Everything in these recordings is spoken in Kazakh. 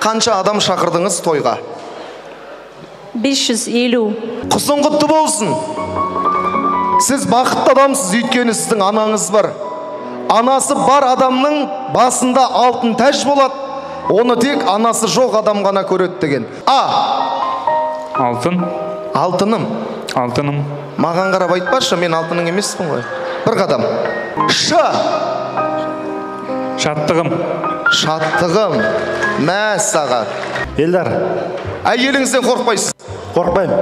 Қанша адам шақырдыңыз тойға? 550. Құсың құтты болсын. Сіз бақытты адамсыз, өйткені сіздің анаңыз бар. Анасы бар адамның басында алтын тәж болады. Оны тек анасы жоқ адам ғана көреді деген. Алтын. Алтыным. Алтыным. Маған қарап айтпашы, мен алтының емеспін ғой. Bir қадам. Шаттығым. Шаттығым. Мәссаға. Елдар. Әйеліңізден қорқпайсыз? Қорқпаймын.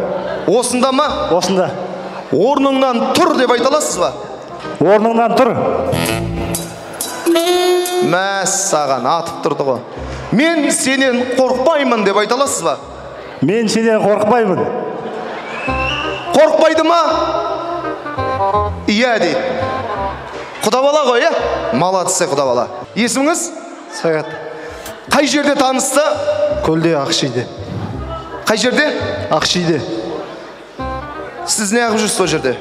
Осында ма? Осында. Орныңнан тұр деп айта аласыз ба? Орныңнан тұр. Мәссаған атып тұрды ғой. Мен сенен қорқпаймын деп айта аласыз ба? Мен сенен қорқпаймын. Қорқпайды ма? Иә дейді. Құдабала ғой, иә? Молодцы, құдабала. Есіміңіз? Сағат. Қай жерде танысты? Көлде, Ақшиде. Қай жерде? Ақшиде. Сіз не ағып жүрсіз сол жерде?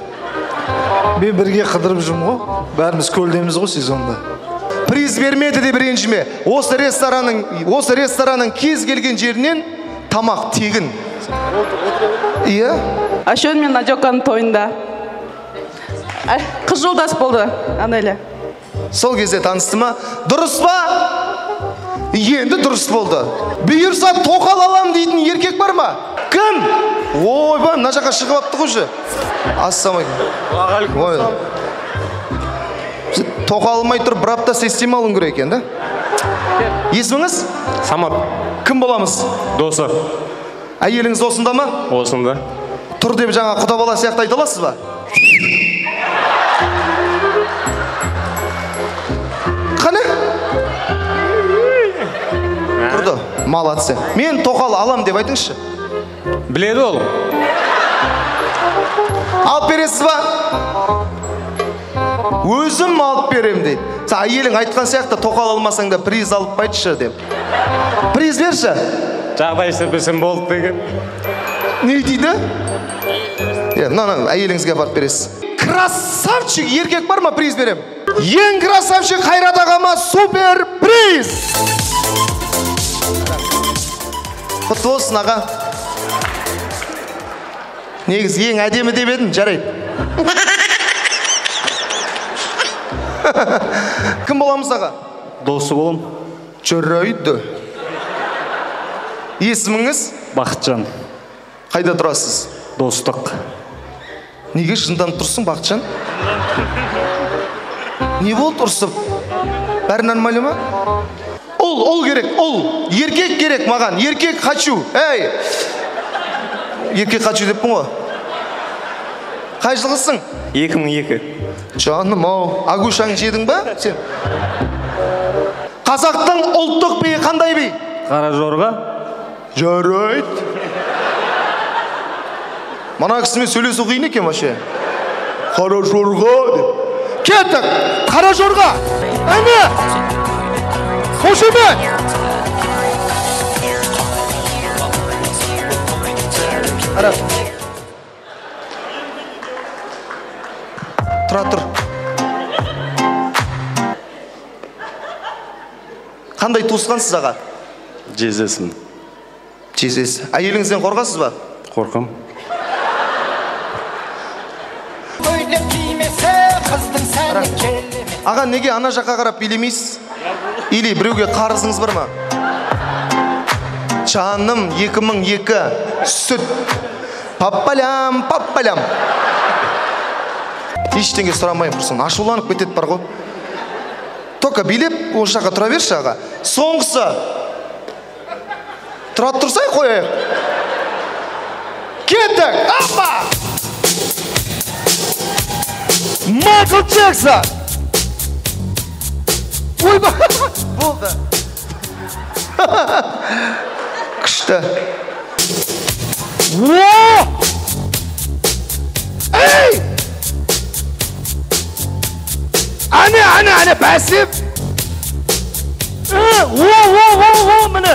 Мен бірге қыдырып жүрмін ғой. Бәріміз көлдеміз ғой сезонда. Приз бермеді деп ренжіме. Осы ресторанның кез келген жерінен тамақ тегін. Иә? Ашон мен Надеканың тойында. Қыз жолдас болды, анайлы. Сол кезде танысты ма? Дұрыс па? Енді дұрыс болды. Бұйырса тоқал алам дейтін еркек бар ма? Кім? Ойбай, мына жаққа шығып апты ғой. Ассалаумағалейкум. Тоқал алмай тұр, бір апта сестем алың керек екен, да? Есіміңіз? Самат. Кім боламыз? Досы. Әйеліңіз осында ма? Осында. Тұр деп жаңа құда бала сияқты айта аласыз ба? Қане? Тұрды, молодцы. Мен тоқал алам деп айтыңызшы. Біледі ол. Алып бересіз ба? Өзім алып берем дейді. Әйелің айтқан сияқты тоқал алмасаң да приз алып байтшы деп. Приз берші. Жағдайсы білсін болды деген. Не дейді? Әйеліңізге апарып бересіз. Красавчик, еркек бар ма, приз берем? Ең красавчик Қайрат ағама супер приз. Құтты болсын аға. Негізі ең әдемі деп едім, жарайды. Кім боламыз аға? Досы болам. Жарайды. Есіміңіз? Бақытжан. Қайда тұрасыз? Достық. Неге шындан тұрсың, Бақытжан? Не болды ұрсып? Бәрі нормально ма? Ол керек, еркек керек маған, еркек хочу. Эй! Еркек хочу деппін ғой. Қай жылғысың? 2002. Жаным ау, агушаң жедің ба сен? Қазақтың ұлттық биі қандай би? Қара жорға. Жарайды. Мана кісімен сөйлесу қиын екен вообще. Қара жорға деп. Кеттік! Қара жорға! Әне! Қошемет! Ара. Тұра тұр. Қандай туысқансыз аға? Жездесім. Жездесі. Әйеліңізден қорқасыз ба? Қорқам. Аға, неге ана жаққа қарап билемейсіз? Или біреуге қарызыңыз бар ма? Жаным 2002 сүт. Паппалям. Ештеңе сұрамайын құрсын. Ашуланып кетеді бар ғой. Тока билеп, ол жаққа тұра берші аға. Соңғысы. Тұра тұрсай қойайық. Кеттік! Апа! Майкл Джексон! Ойба! Болды. Күшті. Ей! Әне, бәсіп! Міне!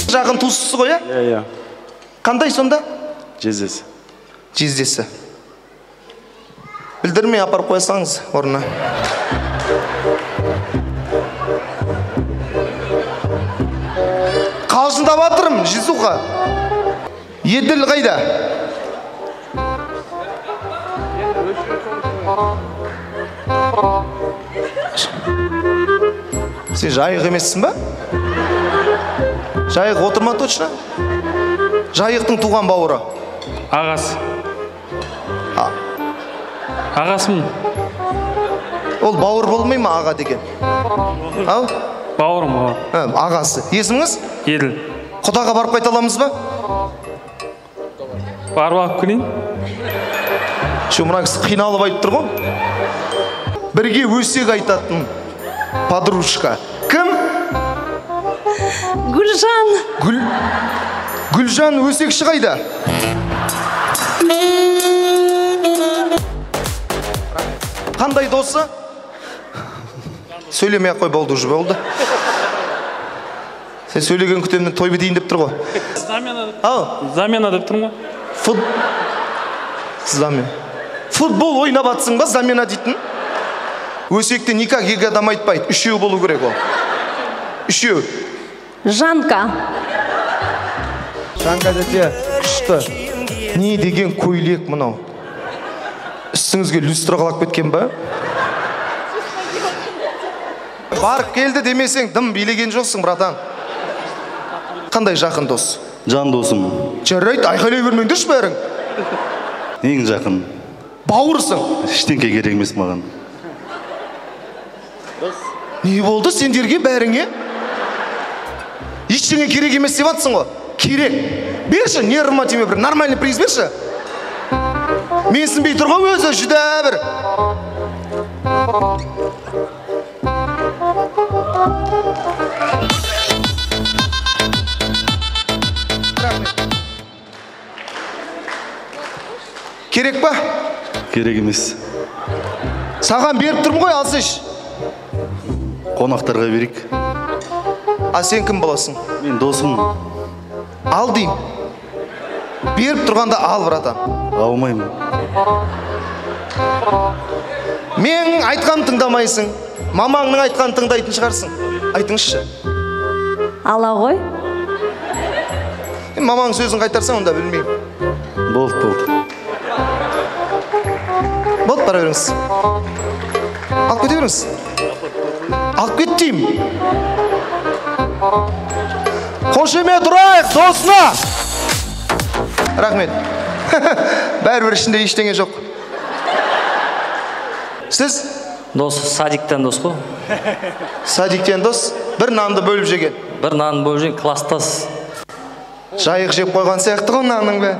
Жағын туыстысы ғой, ә? Иә. Қандай сонда? Жездесі. Жездесі. Білдірмей апарып қойсаңыз орнына. қалжыңдап жатырмын, Жизуха. Еділ қайда? Сен жайық емессің ба? Жайық отырма точно? Жайықтың туған бауыры. Ағасы. Ағасымын. Ол бауыр болмай ма аға деген? Ау? Бауырым ғой. Ағасы. Есіміңіз? Еділ. Құдаға барып қайта аламыз ба? Барып алып келейін. Мына кісі қиналып айтып тұр ғой. Бірге өсек айтатын подружка. Кім? Гүлжан. Гүлжан өсекші қайда? Қандай досы? Сөйлемей ақ қой, болды уже болды. Сен сөйлеген күтемнен той бітейін деп тұр ғой. Замена деп тұрмын ғой. Футбол ойнап атсың ба, замена дейтін? Өсекте никак екі адам айтпайды, үшеу болу керек ол. Үшеу. Жанка. Жанка дете күшті. Не деген көйлек мынау? Үстіңізге люстра қалап кеткен ба? Барып келді демесең, дым билеген жоқсың, братан. Қандай жақын дос? Жан досым. Жарайды, айқайлай бермеңдерші бәрің. Ең жақын. Бауырсың. Ештеңке керек емес маған. Не болды сендерге бәріңе? Ештеңе керек емес деп атсың ғой. Керек. Берші, нервыма тиме бір нормальный приз берші. Менсінбей тұрған өзі жүдә бір. Керек па? Керек емес. Саған беріп тұрмын ғой, алсыш. Қонақтарға берейік. А сен кім боласың? Мен досым. Ал дейм. Беріп тұрғанда ал, братан. Алмаймын. Мен айтқан тыңдамайсың. Мамаңның айтқан тыңдайтын шығарсың. Айтыңызшы. Ала ғой. Мамаң сөзін қайтарсаң, онда білмеймін. Болды. Болды, бара беріңіз. Алып кете беріңіз. Алып кет деймін. Қошемет ұрайық, досына! Рахмет. Бәрібір ішінде ештеңе жоқ. Сіз? Дос, садиктен дос қой. Садиктен дос? Бір нанды бөліп жеген. Бір нанды бөліп жеген, класстас. Жайық жеп қойған сияқты ғой нанның бе.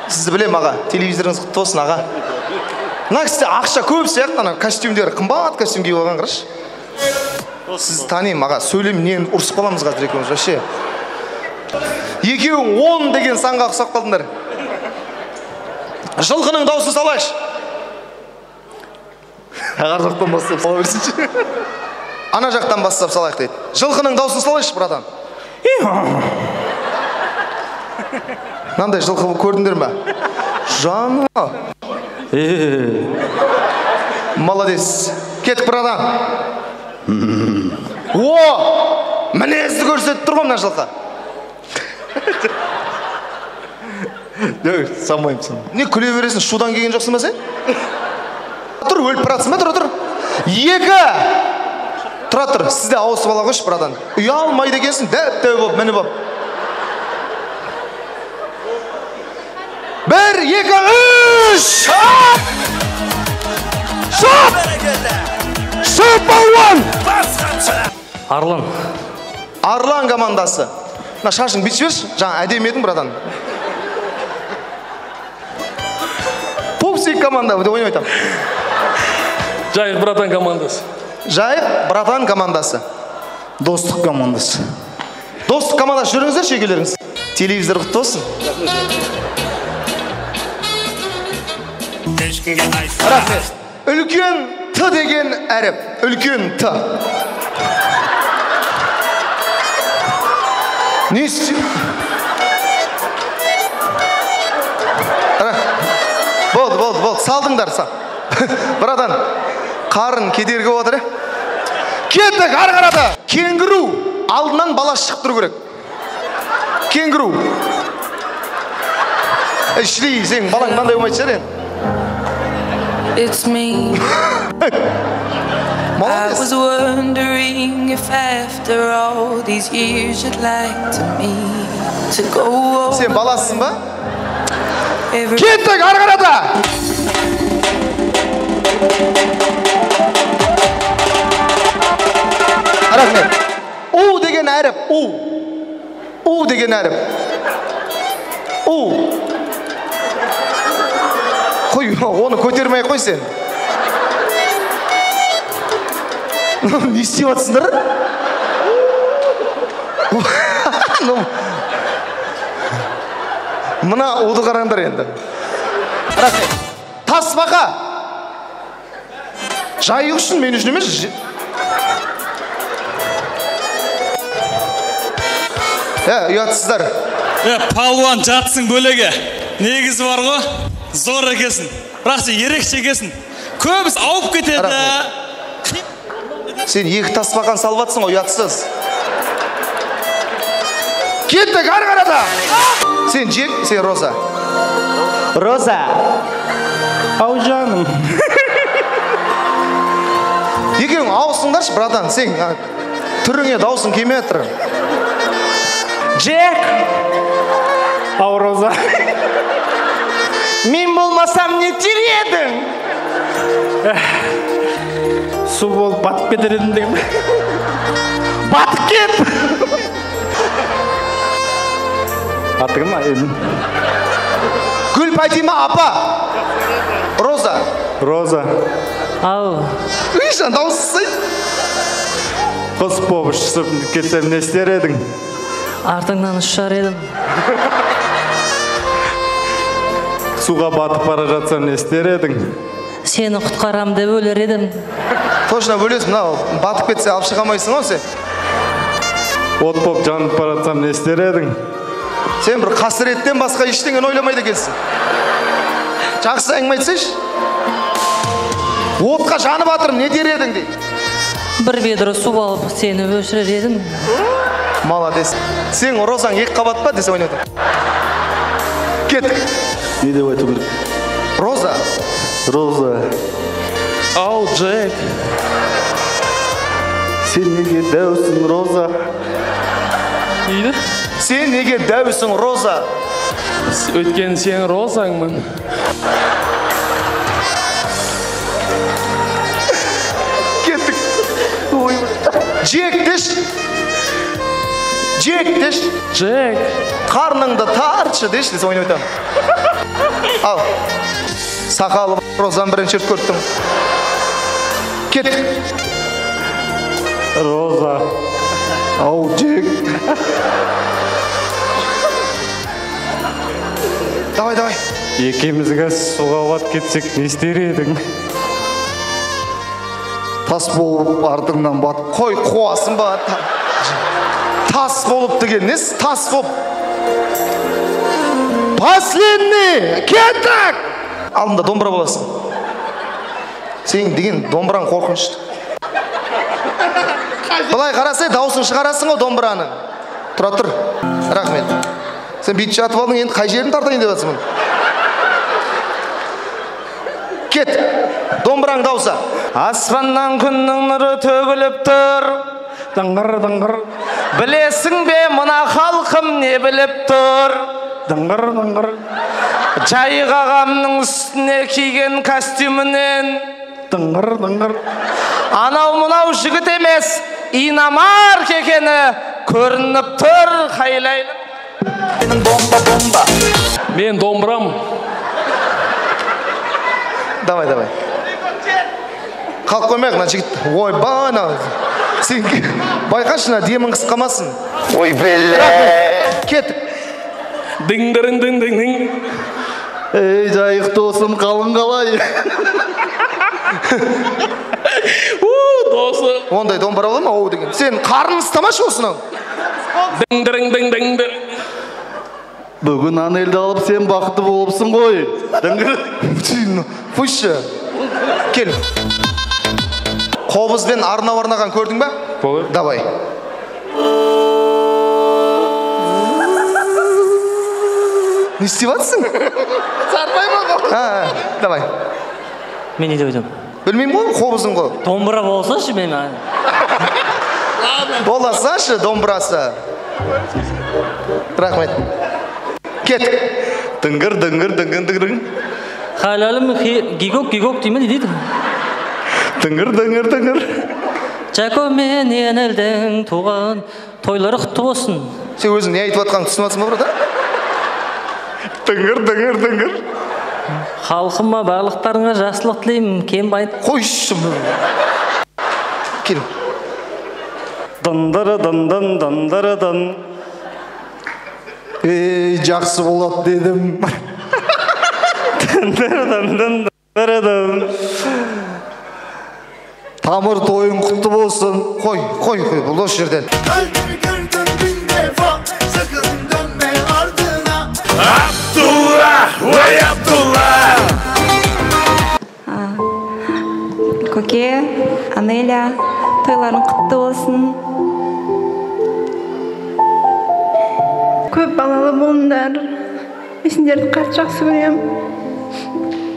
Сізді білем аға, телевизорыңыз құтты болсын аға. Мына кісіде ақша көп сияқты, костюмдері қымбат костюм киіп алған қараш. Сізді танимын аға, сөйлем нені ұрсып қаламыз қазір екеуміз вообще. Екеуің 10 деген санға ұқсап қалдыңдар. Жылқының даусын салайшы. Ағар жақтан бастап сала берсінші. Ана жақтан бастап салайық дейді. Жылқының даусын салайшы, братан. Мынандай жылқы көрдіңдер ме? Жана. Молодец. Кеттік, братан. О! Мінезді көрсетіп тұр ғой мына жылқы. Самайым сан. Не күле бересің, шудан келген жоқсың ба сен? Тұр, өліп баратсың ба? Тұр. 2. Тұр, сізде ауысып ала қойшы, братан. Ұялмайды екенсің, дәп-дәу болып, міні болып. 1, 2, 3! Шап! Шап балуан! Арлан. Арлан командасы. Мына шашың бүйтіп жіберші, жаңа әдемі едің, братан. Пупсик команда, деп ойнай айтам. Жайық братан командасы. Жайық братан командасы. Достық командасы. Достық командасы жүріңіздер, шекелеріңіз. Телевизор құтты болсын. Рахмет. Үлкен Т деген әріп. Үлкен Т. Не істе? Болды. Салдыңдар, сал. Братан, қарын кедергі отыр. Кеттік, ары қарата. Кенгуру. алдынан бала шығып тұру керек. Кенгуру. Шли, сен балаң мынандай болмайды шығар енді. It's me. I was wondering if after all these years you'd like to me to go. Сен баласың ба? Кеттік, ары қарата! Рахмет. У деген әріп, у. У деген әріп. У. Қой, оны көтермей қой сен. Не істеп жатсыңдар? Мына уды қараңдар енді. Рахмет. Тасбақа. Жайық үшін, мен үшін емес. Ұятсыздар. Палуан жатсың бөлеге. Негізі бар ғой, зор екесін. Бірақ сен ерекше екесін. Көбіс ауып кетеді. Сен екі тасбақан салып жатсың ғой, ұятсыз. Кеттік, ары қарата. Сен жек, сен Роза. Роза. Ау жаным. Екеуің ауысыңдаршы, братан, сен түріңе даусың келмей жатыр. Джек. Ау Роза. Мен болмасам не тер едің? Су болып батып кетер едім деген. Батып кет. Аты кім айым? Гүл Патима апа. Роза. Роза. Ау. Үйшан дауысыз. Құс болып ұшып кетсем не істер едің? Артыңнан ұшар едім. Суға батып бара жатсам не істер едің? Сені құтқарам деп өлер едім. Точно бөлесің, мынау батып кетсе алып шыға алмайсың ғой сен. От болып жанып бара жатсам не істер едің? Сен бір қасіреттен басқа ештеңені ойламайды екенсің. Жақсы әңгіме айтсайшы. Отқа жанып жатырмын, не дер едің дейді. Бір ведро су алып сені өшірер едім. Молодец. Сен Розаң екі қабат па десе ойнады. Кеттік. Не деп айту керек? Роза. Роза. Ау, Джек. Сен неге дәусің, Роза? Дейді? Сен неге дәусің, Роза? Өткен сен Розаңмын. Кеттік. Джек деш. Джек деш. Джек. Қарныңды таршы деш десе ойнап айтамын. Ал. Сақалы Розаны бірінші рет көрттім. Кеттік. Роза. Ау, Джек. Давай. Екемізге суға батып кетсек не істер едің? Тас болып артыңнан батып. Қой, қуасың ба? Тас болып деген нес? Тас болып. Последний! Кеттік! Алдында домбыра боласың. Сен деген домбыраң қорқынышты. Былай қарасай, дауысын шығарасың ғой домбыраны. Тұра тұр. Рахмет. Сен бүйтіп жатып алдың, енді қай жерін тартайын деп жатсың? Кет. Домбыраң дауса. Аспаннан күннің нұры төгіліп тұр. Дыңғыр. Білесің бе мына халқым не біліп тұр? Дыңғыр. Жайық ағамның үстіне киген костюмінен. Дыңғыр. Анау-мұнау жігіт емес, иномарк екені көрініп тұр қайлайлы. Мен домбырам. Давай. Қалып қоймайық, мына жігіт. Ой, бана. Сен байқашына демін қысқамасын. Ой, бәле. Кеттік. Дың. Ей, жайық досым, қалың қалай? Досы. Ондай домбыра бола ма? Оу деген. Сен қарнын ұстамашы осының. Дың. Бүгін Анелді алып сен бақытты болыпсың ғой. Фуйшы. Кел. Қобызбен арнау арнаған көрдің ба? Болды. Давай. Не істеп жатсың? Давай. Мен не деп айтамын? Білмеймін ғой, қобызың ғой. Домбыра болсашы мен. Бола салшы домбырасы. Рахмет. Кеттік. Дыңғыр, дыңғыр, дыңғыр, дыңғыр. Халалым гигок деймін, не дейді? Дыңғыр, дыңғыр, дыңғыр. Жако мен енелдің туған тойлары құтты болсын. Сен өзің не айтып жатқаныңды түсініп жатсың ба, брат? Дыңғыр, дыңғыр, дыңғыр. Халқыма барлықтарыңа жақсылық тілеймін, кем байт. Қойшы. Кел. Дандары-дан. Ей, жақсы болады дедім. Дандары-дан. Тамыр тойың құтты болсын. Қой, бұл осы жерден. Көке, Анеля, тойларың құтты болсын. Көп балалы болыңдар. Мен сендерді қатты жақсы көремін.